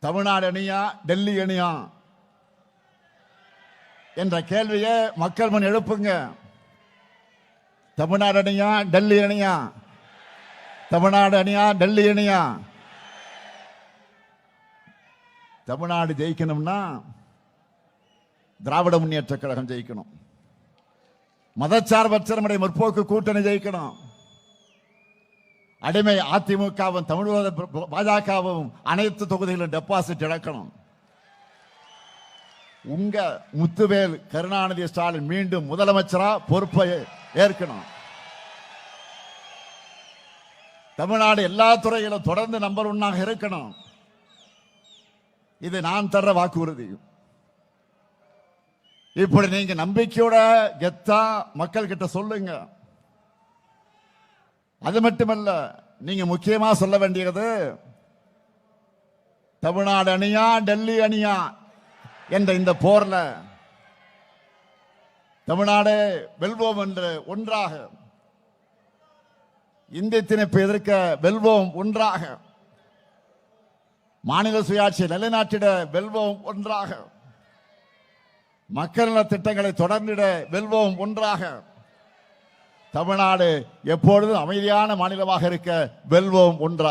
தமிழ்நாடு அணியா டெல்லி அணியா என்ற கேள்வியை மக்கள் முன் எழுப்புங்க. தமிழ்நாடு அணியா டெல்லி அணியா? தமிழ்நாடு அணியா டெல்லி அணியா? தமிழ்நாடு ஜெயிக்கணும்னா திராவிட முன்னேற்ற கழகம் ஜெயிக்கணும். மதச்சார்பற்ற நம்முடைய முற்போக்கு கூட்டணி ஜெயிக்கணும். அடிமை அதிமுகவும் தமிழக பாஜகவும் அனைத்து தொகுதிகளிலும் டெபாசிட் இழக்கணும். உங்க முத்துவேல் கருணாநிதி ஸ்டாலின் மீண்டும் முதலமைச்சரா பொறுப்பை ஏற்கணும். தமிழ்நாடு எல்லா துறையிலும் தொடர்ந்து நம்பர் 1 இருக்கணும். இது நான் தர்ற வாக்குறுதி. இப்படி நீங்க நம்பிக்கையோட கெத்தா மக்கள் கிட்ட சொல்லுங்க. அது மட்டுமல்ல, நீங்க முக்கியமா சொல்ல வேண்டியது தமிழ்நாடு அணியா டெல்லி அணியா என்ற இந்த போர்ல தமிழ்நாடு வெல்வோம் என்று ஒன்றாக, இந்திய திணிப்பை எதிர்க்க வெல்வோம் ஒன்றாக, மாநில சுயாட்சியை நிலைநாட்டிட வெல்வோம் ஒன்றாக, மக்கள் நல திட்டங்களை தொடர்ந்திட வெல்வோம் ஒன்றாக, தமிழ்நாடு எப்பொழுதும் அமைதியான மாநிலமாக இருக்க வெல்வோம் ஒன்றாக.